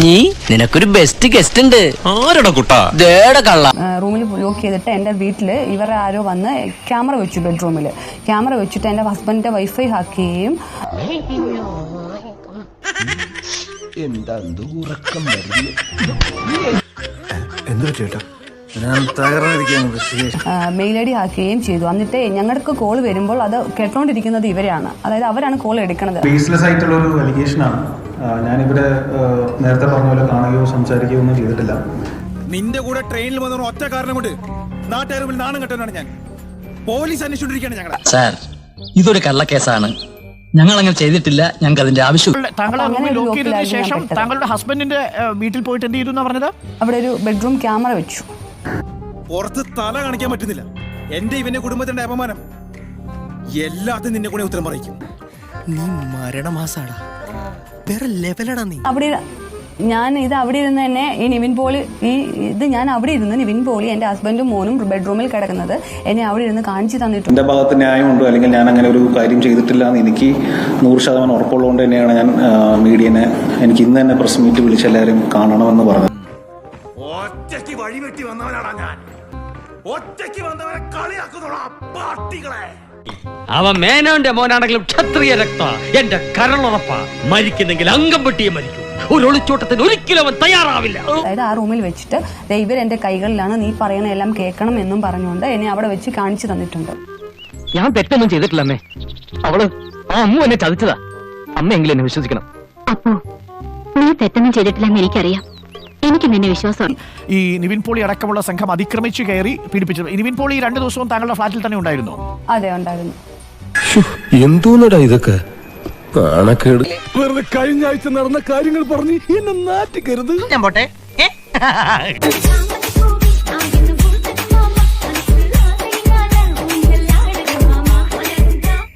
നീ നിനക്കൊരു best guest ഉണ്ട്. ആരുടെ കുട്ടാ? കള്ള. റൂമിൽ ലോക്ക് ചെയ്തിട്ട് എൻ്റെ വീട്ടിൽ ഇവർ ആരോ വന്ന് ക്യാമറ വെച്ചു. ബെഡ്റൂമിൽ ക്യാമറ വെച്ചിട്ട് എൻ്റെ ഹസ്ബൻഡിന്റെ വൈഫൈ ഹാക്ക് ചെയ്യുകയും മെയിൽ ഐ ഡി ഹാക്ക് ചെയ്യുകയും ചെയ്തു. എന്നിട്ട് ഞങ്ങൾക്ക് കോൾ വരുമ്പോൾ അത് കേട്ടോണ്ടിരിക്കുന്നത് ഇവരാണ്. അതായത് അവരാണ് കോൾ എടുക്കുന്നത്. ബേസ്ലെസ് ആയിട്ടുള്ള ഒരു അലിഗേഷനാണ്. ഞാനിവരെ നേരത്തെ പറഞ്ഞ പോലെ കാണുകയോ സംസാരിക്കുകയോ ഒന്നും ചെയ്തിട്ടില്ല. നിന്റെ കൂടെ ട്രെയിനിൽ വന്ന ഒറ്റ കാരണം കൊണ്ട് നാട്ടുകാർ നാണം കെട്ടാനാണ് ഞാൻ. പോലീസ് അന്വേഷിച്ചിരിക്കുകയാണ് ഞങ്ങളെ. സാർ, ഇതൊരു കള്ളക്കേസാണ്. ഞങ്ങൾ അങ്ങനെ ചെയ്തിട്ടില്ല. ഞങ്ങൾക്ക് അതിന്റെ ആവശ്യം. താങ്കളുടെ ലോക്ക് ചെയ്തതിനു ശേഷം താങ്കളുടെ ഹസ്ബൻഡിന്റെ വീട്ടിൽ പോയിട്ട് എന്ത് ചെയ്തു എന്നാ പറഞ്ഞത്? അവിടെ ഒരു ബെഡ്റൂം ക്യാമറ വെച്ചു. പുറത്ത് തല കാണിക്കാൻ പറ്റുന്നില്ല. എന്റെ ഇവന്റെ കുടുംബത്തിന്റെ അപമാനം എല്ലാത്തിനും നിന്നെ കൂടെ ഉത്തരം പറയിക്കും. നീ മരണമാസാടാ, വേറെ ലെവലടാ നീ. അവിടെ ഞാൻ ഇത് അവിടെ ഇരുന്ന് തന്നെ ഈ നിവിൻ പോളി ഞാൻ അവിടെ ഇരുന്ന് നിവിൻ പോളി എൻ്റെ ഹസ്ബൻഡും മോനും ബെഡ്റൂമിൽ കിടക്കുന്നത് എന്നെ അവിടെ ഇരുന്ന് കാണിച്ചു തന്നിട്ടുണ്ട്. എൻ്റെ ഭാഗത്ത് ന്യായമുണ്ടോ അല്ലെങ്കിൽ ഞാൻ അങ്ങനെ ഒരു കാര്യം ചെയ്തിട്ടില്ല എന്ന് എനിക്ക് 100% ഉറപ്പുള്ളതുകൊണ്ട് തന്നെയാണ് ഞാൻ മീഡിയനെ എനിക്ക് ഇന്ന് തന്നെ പ്രസ് മീറ്റ് വിളിച്ച് എല്ലാവരും കാണണമെന്ന് പറഞ്ഞത്. ഒറ്റയ്ക്ക് വഴിവെട്ടി വന്നവനാടാ ഞാൻ. ഒറ്റയ്ക്ക് വന്നവരെ കളിയാക്കുന്നോടാ പാട്ടികളെ. അവൻ മേനോന്റെ മോനാണെങ്കിലും ക്ഷത്രിയ രക്ത എന്റെ കരളുറപ്പ. മരിക്കുന്നെങ്കിൽ അംഗം വെട്ടിയെ മരിക്കും. ഒരു ഒളിച്ചോട്ടത്തിന് ഒരിക്കലും അവൻ തയ്യാറാവില്ല. അതായത് ആ റൂമിൽ വെച്ചിട്ട് ഇവർ എൻ്റെ കൈകളിലാണ്, നീ പറയണ എല്ലാം കേൾക്കണം എന്നും പറഞ്ഞുകൊണ്ട് എന്നെ അവിടെ വെച്ച് കാണിച്ചു തന്നിട്ടുണ്ട്. ഞാൻ തെറ്റൊന്നും ചെയ്തിട്ടില്ല അമ്മേ. അവള് ആ അമ്മ എന്നെ ചതിച്ചതാ. അമ്മയെങ്കിലും എന്നെ വിശ്വസിക്കണം. അപ്പോ നീ തെറ്റൊന്നും ചെയ്തിട്ടില്ലെന്ന് എനിക്കറിയാം. എനിക്ക് നിന്നെ വിശ്വാസമാണ്. ഈ നിവിൻ പോളി അടക്കമുള്ള സംഘം അതിക്രമിച്ചു കയറി പീഡിപ്പിച്ചത്. നിവിൻ പോളി 2 ദിവസവും താങ്കളുടെ ഫ്ലാറ്റിൽ തന്നെ ഉണ്ടായിരുന്നു? അതെ, ഉണ്ടായിരുന്നു. എന്തോന്നടാ ഇതൊക്കെ? വെറുതെ കഴിഞ്ഞ ആഴ്ച നടന്ന കാര്യങ്ങൾ പറഞ്ഞ് എന്നെ നാറ്റിക്കരുത്. ഞാൻ പോട്ടെ.